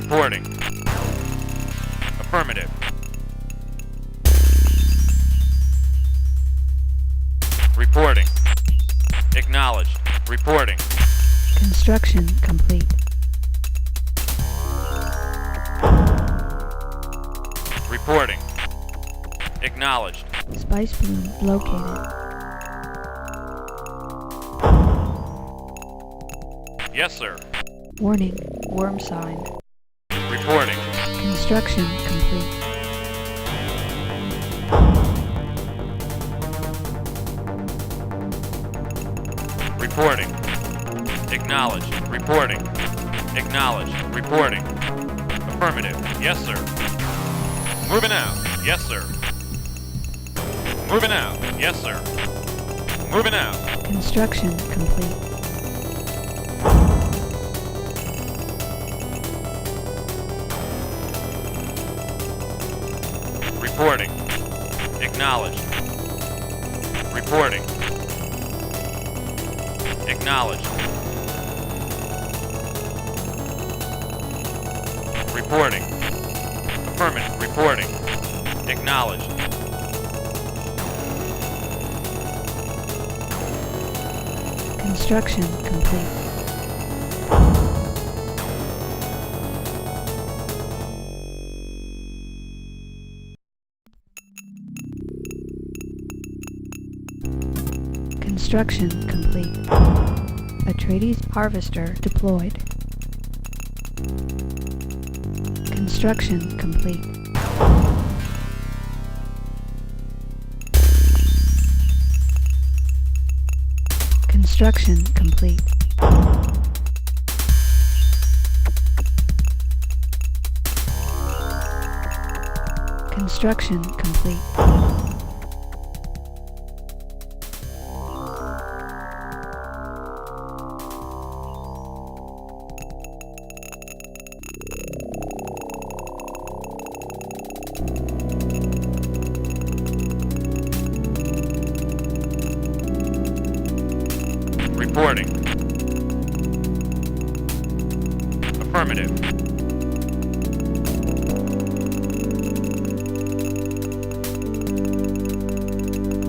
Reporting. Affirmative. Reporting. Acknowledged. Reporting. Construction complete. Reporting. Acknowledged. Spice bloom located. Yes, sir. Warning, worm sign. Reporting. Construction complete. Reporting. Acknowledged. Reporting. Acknowledged. Reporting. Affirmative. Yes, sir. Moving out. Yes, sir. Moving out. Yes, sir. Moving out. Construction complete. Reporting. Acknowledged. Reporting. Acknowledged. Reporting. Affirmative. Reporting. Acknowledged. Construction complete. Construction complete. Atreides harvester deployed. Construction complete. Construction complete. Construction complete. Reporting. Affirmative.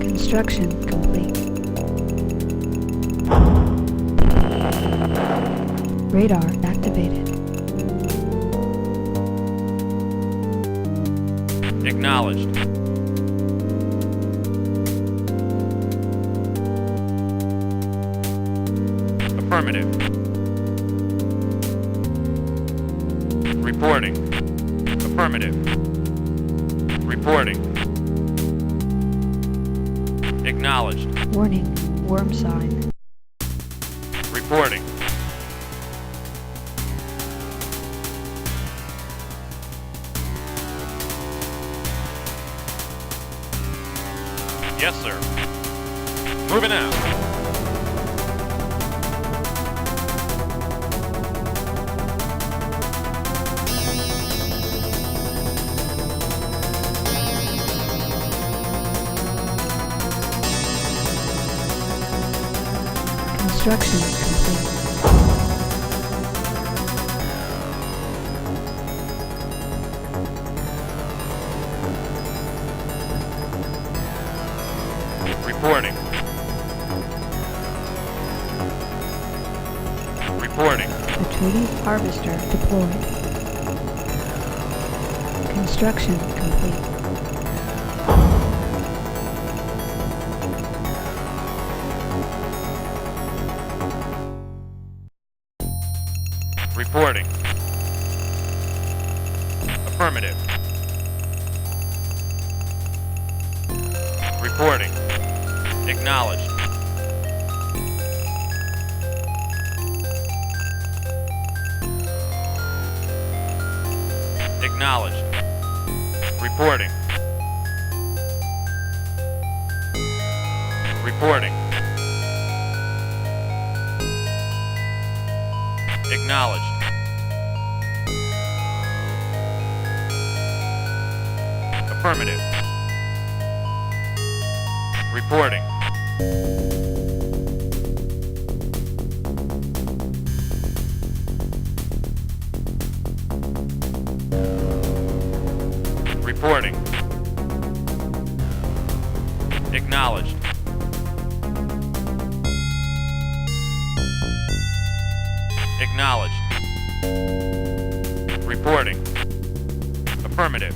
Construction complete. Radar activated. Acknowledged. Affirmative. Reporting. Affirmative. Reporting. Acknowledged. Warning, worm sign. Reporting. Yes, sir. Moving out. Construction complete. Reporting. Reporting. Atreides harvester deployed. Construction complete. Reporting. Affirmative. Reporting. Acknowledged. Acknowledged. Reporting. Reporting. Acknowledged. Affirmative. Reporting. Acknowledged. Reporting. Affirmative.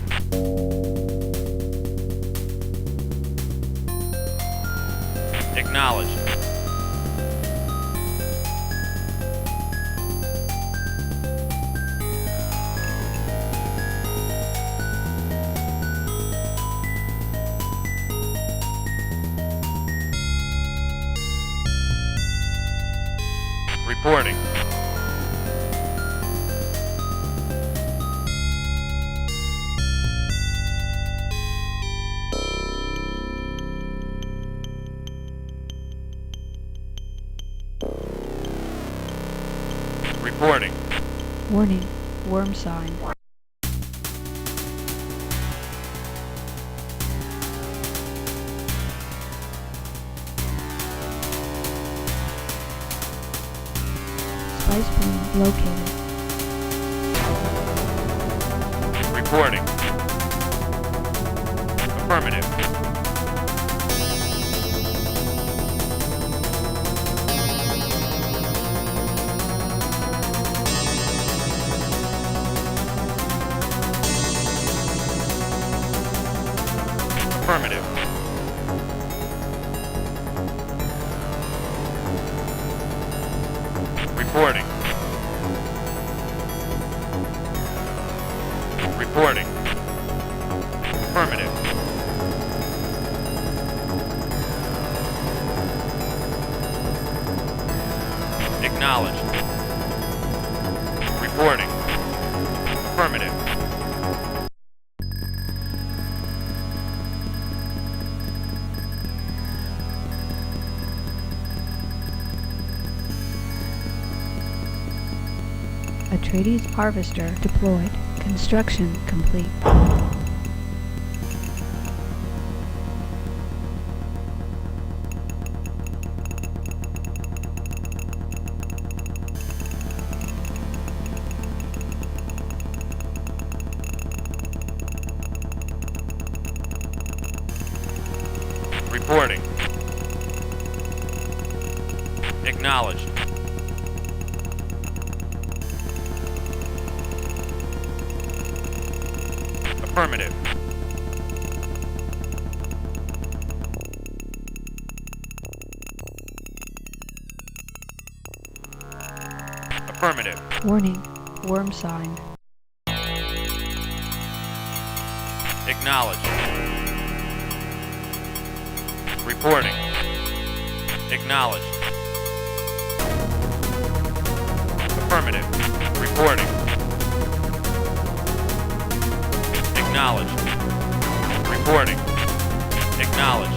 Acknowledged. Reporting. Reporting. Warning, worm sign. Spice plume located. Reporting. Affirmative. Affirmative. Reporting. Reporting. Affirmative. Acknowledged. Reporting. Affirmative. Atreides harvester deployed. Construction complete. Reporting. Acknowledged. Affirmative. Affirmative. Warning, worm sign. Acknowledged. Reporting. Acknowledged. Affirmative. Reporting. Acknowledged. Reporting. Acknowledged.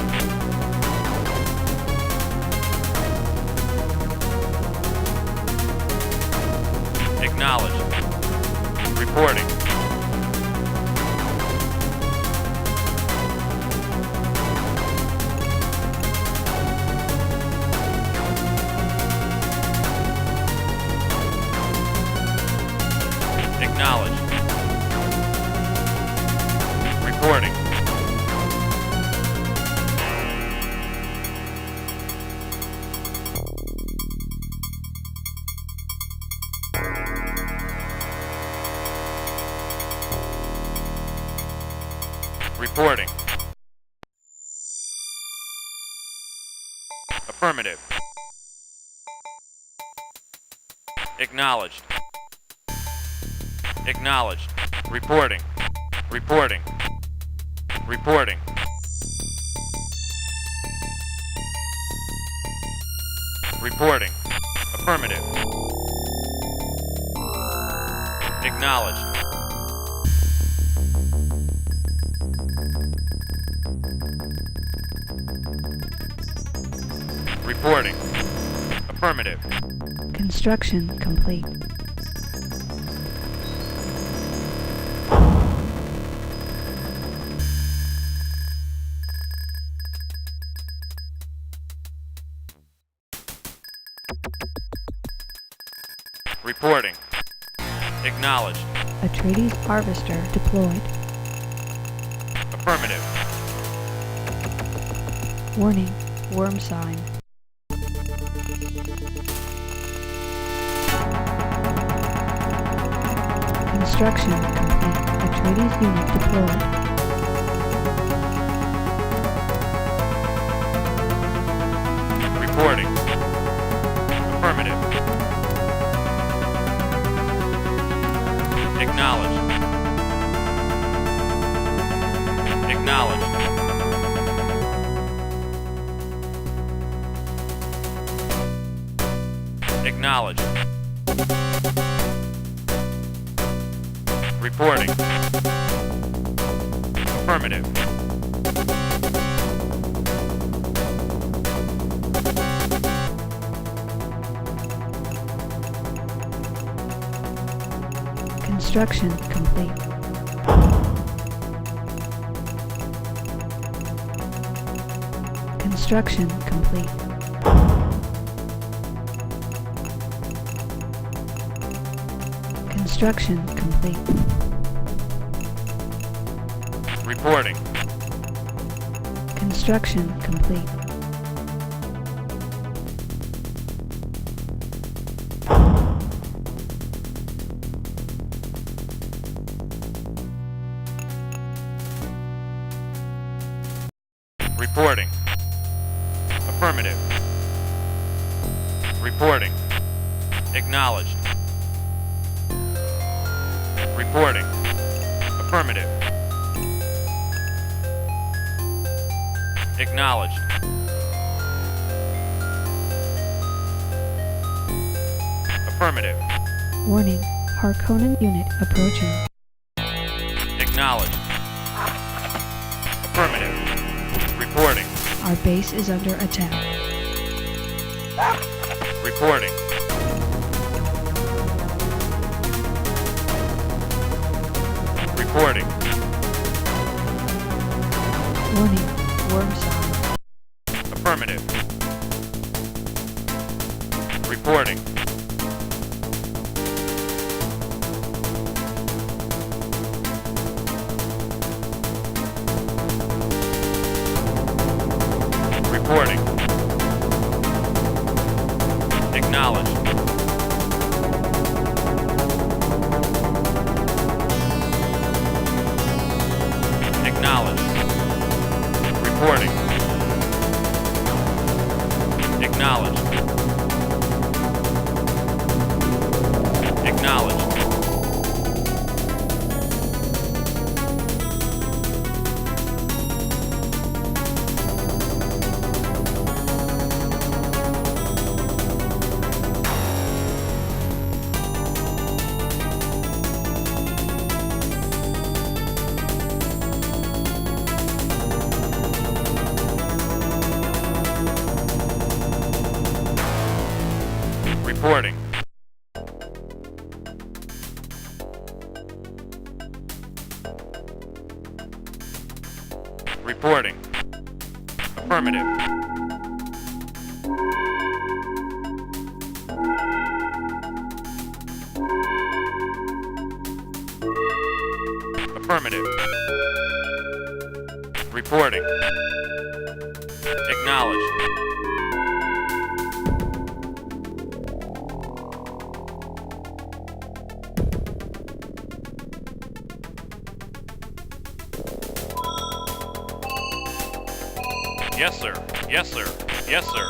Acknowledged. Reporting. Acknowledged. Reporting. Reporting. Affirmative. Acknowledged. Acknowledged. Reporting. Reporting. Reporting. Reporting. Affirmative. Acknowledged. Reporting. Affirmative. Construction complete. Reporting. Acknowledged. Atreides harvester deployed. Affirmative. Warning, worm sign. Construction complete. Atreides unit deployed. Reporting. Affirmative. Acknowledged. Acknowledged. Acknowledged. Reporting. Affirmative. Construction complete. Construction complete. Construction complete. Reporting. Construction complete. Reporting. Affirmative. Reporting. Acknowledged. Reporting. Affirmative. Acknowledged. Affirmative. Warning. Harkonnen unit approaching. Acknowledged. Affirmative. Reporting. Our base is under attack. Reporting. Reporting. Warning. Worm sign. Affirmative. Reporting. Reporting. Acknowledged. Acknowledged. Reporting. Acknowledged. Acknowledged. Reporting. Reporting. Affirmative. Affirmative. Reporting. Acknowledged. Yes, sir. Yes, sir. Yes, sir.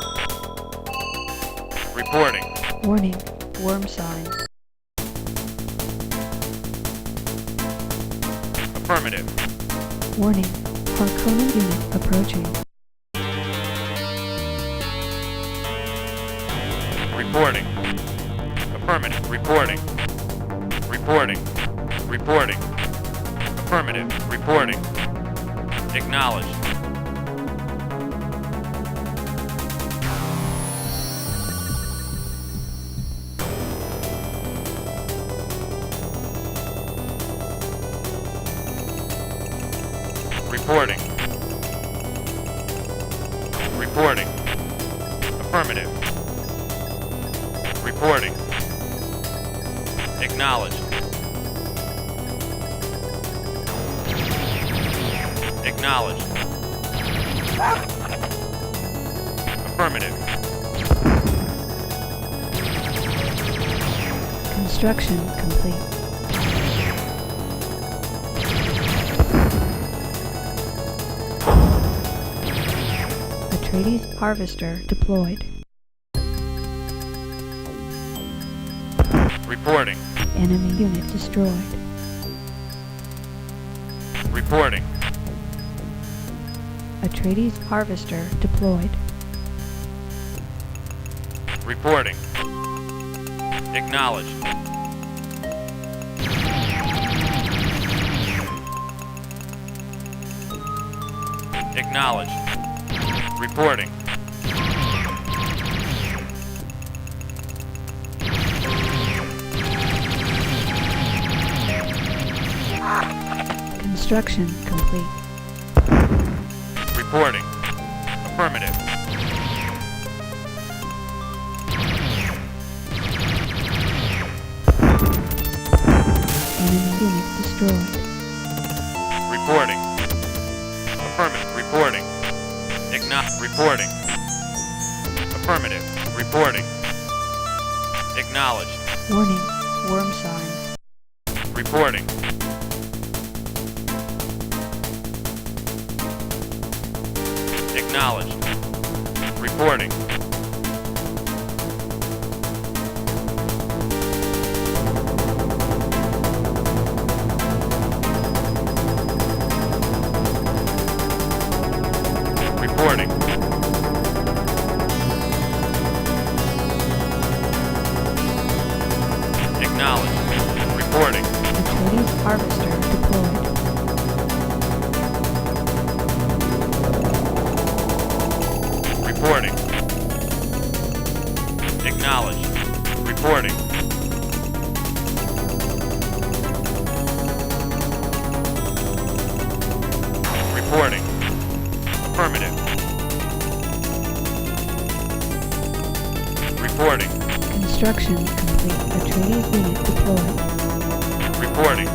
Reporting. Warning. Worm sign. Affirmative. Warning. Harkonnen unit approaching. Reporting. Affirmative. Reporting. Reporting. Reporting. Affirmative. Reporting. Acknowledged. Reporting. Reporting. Affirmative. Reporting. Acknowledged. Acknowledged. Affirmative. Construction complete. Atreides harvester deployed. Reporting. Enemy unit destroyed. Reporting. Atreides harvester deployed. Reporting. Acknowledged. Acknowledged. Reporting. Construction complete. Reporting. Affirmative. Enemy unit destroyed. Reporting. Affirmative. Reporting. Reporting. Affirmative. Reporting. Acknowledged. Warning, worm sign. Reporting. Acknowledged. Reporting. Reporting. Acknowledged. Reporting. Atreides harvester deployed. Reporting. Acknowledged. Reporting. Reporting. Affirmative. Reporting. Construction complete. Atreides unit deployed. Reporting.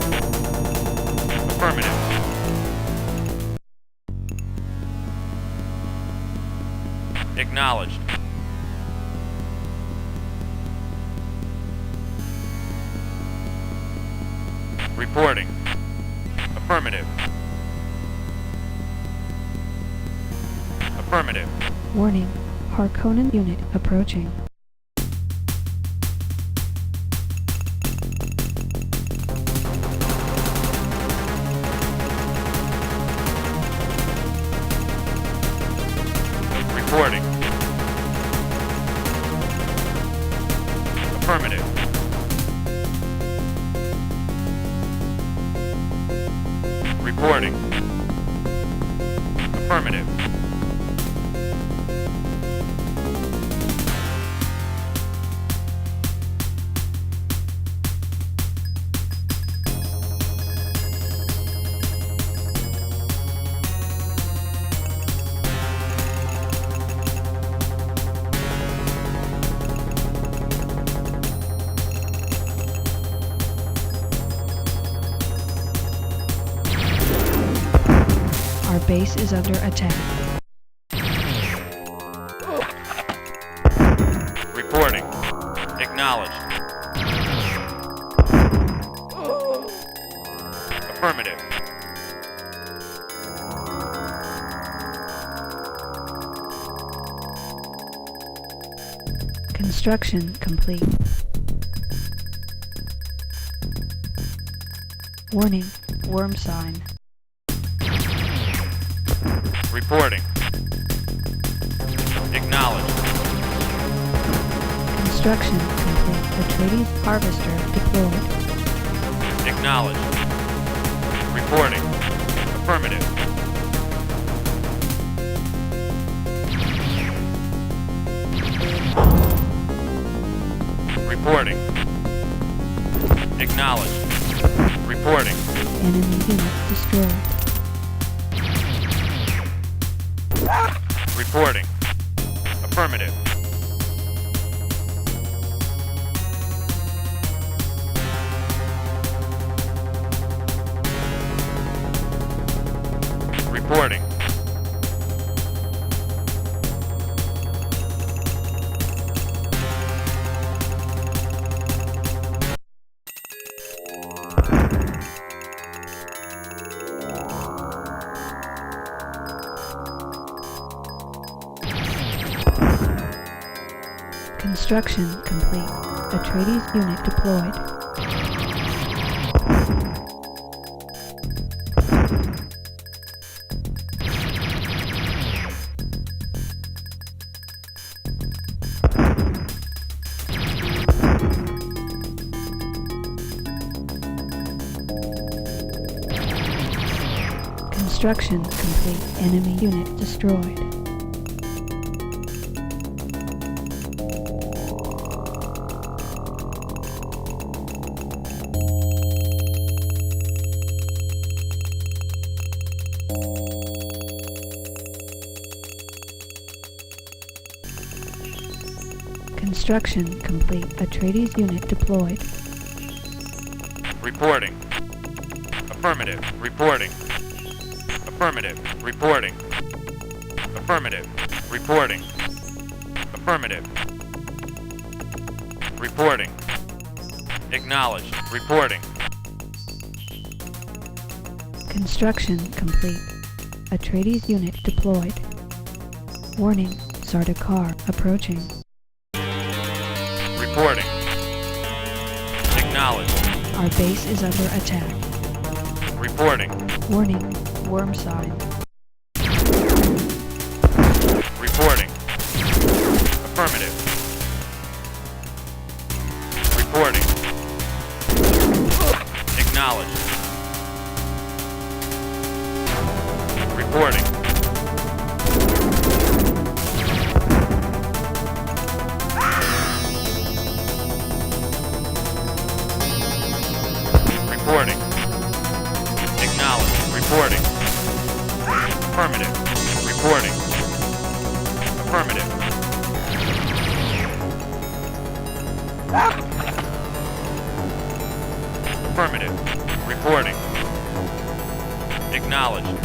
Affirmative. Acknowledged. Reporting. Affirmative. Affirmative. Warning, Harkonnen unit approaching. Reporting. Affirmative. Reporting. Affirmative. Our base is under attack. Reporting. Acknowledged. Affirmative. Construction complete. Warning, worm sign. Reporting. Acknowledged. Construction complete. Atreides harvester deployed. Acknowledged. Reporting. Affirmative. Reporting. Acknowledged. Reporting. Enemy unit destroyed. Reporting. Affirmative. Reporting. Construction complete. Atreides unit deployed. Construction complete. Enemy unit destroyed. Construction complete. Atreides unit deployed. Reporting. Affirmative. Reporting. Affirmative. Reporting. Affirmative. Reporting. Affirmative. Reporting. Acknowledged. Reporting. Construction complete. Atreides unit deployed. Warning, Sardaukar approaching. Reporting. Acknowledged. Our base is under attack. Reporting. Warning, worm sign. Reporting. Affirmative. Reporting. Acknowledged. Reporting. Reporting. Acknowledged. Reporting. Affirmative. Reporting. Affirmative. Affirmative. Reporting. Acknowledged.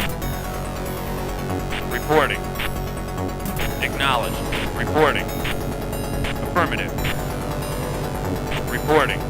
Reporting. Acknowledged. Reporting. Affirmative. Reporting.